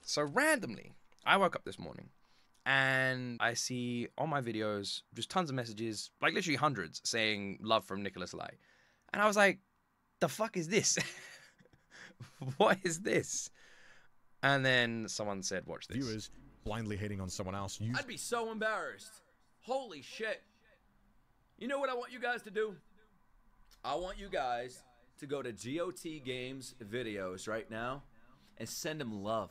So randomly, I woke up this morning and I see on my videos just tons of messages, like literally hundreds, saying love from Nicholas Light. And I was like, the fuck is this? What is this? And then someone said, watch this. Viewers blindly hating on someone else. I'd be so embarrassed. Holy shit. You know what I want you guys to do? I want you guys to go to G.O.T Games videos right now and send them love.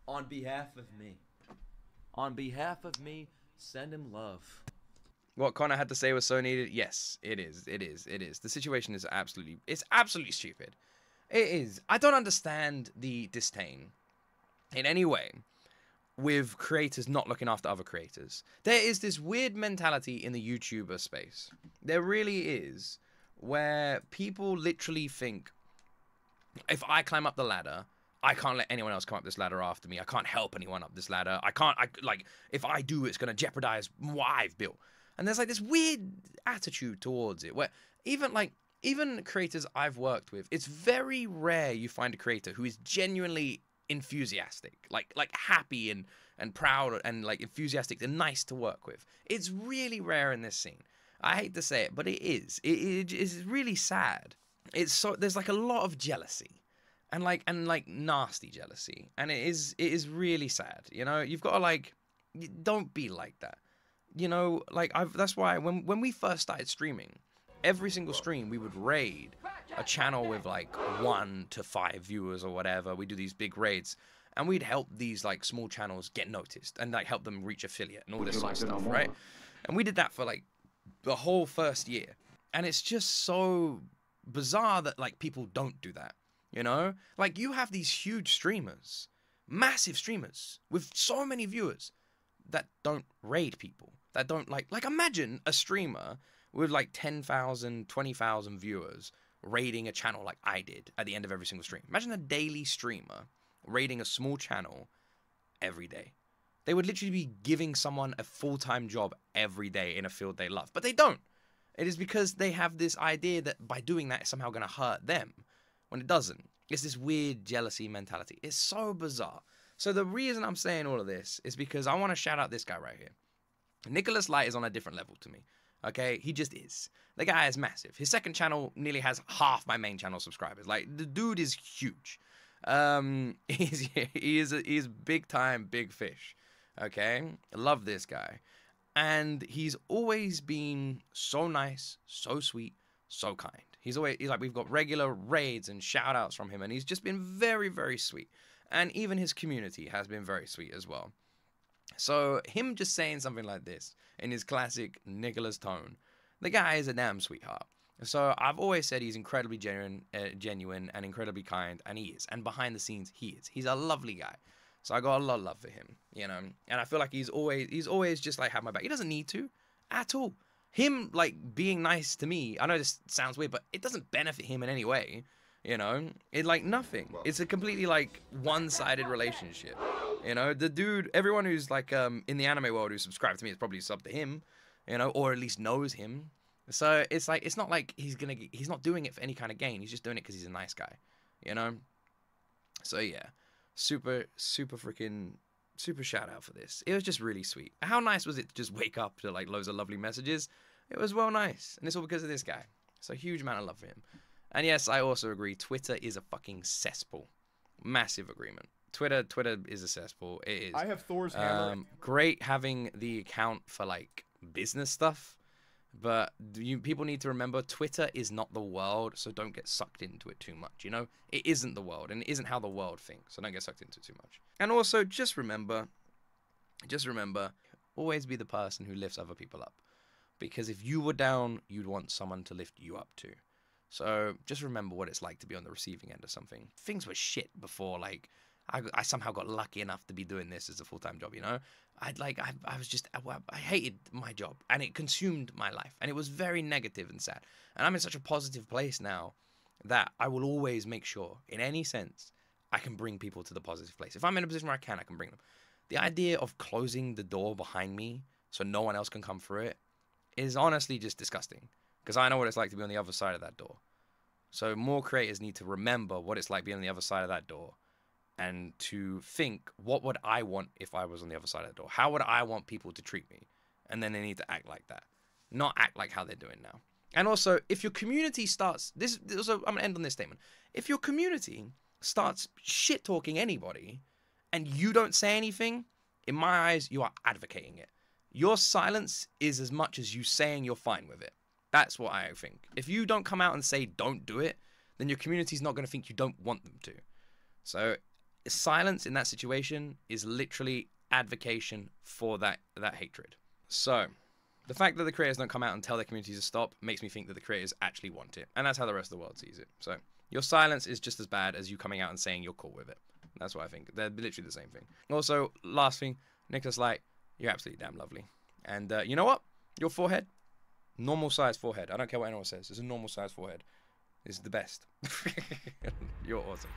On behalf of me. On behalf of me, send him love. What Connor had to say was so needed. Yes, it is. It is. It is. The situation is absolutely stupid. It is. I don't understand the disdain in any way with creators not looking after other creators. There is this weird mentality in the YouTuber space. There really is, where people literally think, if I climb up the ladder, I can't let anyone else come up this ladder after me. I can't help anyone up this ladder. If I do, it's going to jeopardize what I've built. And there's like this weird attitude towards it where even creators I've worked with, it's very rare you find a creator who is genuinely enthusiastic, like happy and proud and like enthusiastic and nice to work with. It's really rare in this scene. I hate to say it, but it is. It is really sad. There's like a lot of jealousy. And nasty jealousy, and it is really sad. You know, you've got to don't be like that. You know, that's why when we first started streaming, every single stream we would raid a channel with like 1 to 5 viewers or whatever. We do these big raids, and we'd help these like small channels get noticed and like help them reach affiliate and all this sort of stuff, right? And we did that for like the whole first year, and it's just so bizarre that like people don't do that. You know, like you have these huge streamers, massive streamers with so many viewers that don't raid people, that don't like imagine a streamer with like 10,000, 20,000 viewers raiding a channel like I did at the end of every single stream. Imagine a daily streamer raiding a small channel every day. They would literally be giving someone a full-time job every day in a field they love, but they don't. It is because they have this idea that by doing that, it's somehow going to hurt them. When it doesn't. It's this weird jealousy mentality. It's so bizarre. So the reason I'm saying all of this is because I want to shout out this guy right here. Nicholas Light is on a different level to me. Okay? He just is. The guy is massive. His second channel nearly has half my main channel subscribers. Like, the dude is huge. He is big time, big fish. Okay? I love this guy. And he's always been so nice, so sweet, so kind. He's like, we've got regular raids and shout outs from him, and he's just been very, very sweet. And even his community has been very sweet as well. So him just saying something like this in his classic Nicholas tone, the guy is a damn sweetheart. So I've always said he's incredibly genuine and incredibly kind, and he is. And behind the scenes, he is. He's a lovely guy. So I got a lot of love for him, you know. And I feel like he's always just like had my back. He doesn't need to at all. Him, like, being nice to me, I know this sounds weird, but it doesn't benefit him in any way, you know? It's like nothing. It's a completely, like, one-sided relationship, you know? The dude, everyone who's, like, in the anime world who subscribed to me is probably subbed to him, you know, or at least knows him. So it's like, it's not like he's not doing it for any kind of gain. He's just doing it because he's a nice guy, you know? So, yeah. Super shout out for this. It was just really sweet. How nice was it to just wake up to like loads of lovely messages? It was well nice. And it's all because of this guy. So huge amount of love for him. And yes, I also agree. Twitter is a fucking cesspool. Massive agreement. Twitter is a cesspool. It is. I have Thor's hammer. Great having the account for like business stuff. But people need to remember Twitter is not the world, so don't get sucked into it too much, you know? It isn't the world, and it isn't how the world thinks, so don't get sucked into it too much. And also, just remember, always be the person who lifts other people up. Because if you were down, you'd want someone to lift you up too. So just remember what it's like to be on the receiving end of something. Things were shit before, like, I somehow got lucky enough to be doing this as a full-time job, you know? I hated my job, and it consumed my life, and it was very negative and sad. And I'm in such a positive place now that I will always make sure, in any sense, I can bring people to the positive place. If I'm in a position where I can bring them. The idea of closing the door behind me so no one else can come through it is honestly just disgusting, because I know what it's like to be on the other side of that door. So more creators need to remember what it's like being on the other side of that door and to think, what would I want if I was on the other side of the door? How would I want people to treat me? And then they need to act like that, not act like how they're doing now. And also, if your community starts, I'm gonna end on this statement. If your community starts shit talking anybody, and you don't say anything, in my eyes, you are advocating it. Your silence is as much as you saying you're fine with it. That's what I think. If you don't come out and say don't do it, then your community's not going to think you don't want them to. So silence in that situation is literally advocation for that hatred. So the fact that the creators don't come out and tell their communities to stop makes me think that the creators actually want it. And that's how the rest of the world sees it. So your silence is just as bad as you coming out and saying you're cool with it. That's what I think. They're literally the same thing. Also, last thing, Nicholas Light, you're absolutely damn lovely. And you know what? Your forehead, normal size forehead. I don't care what anyone says. It's a normal size forehead. It's the best. You're awesome.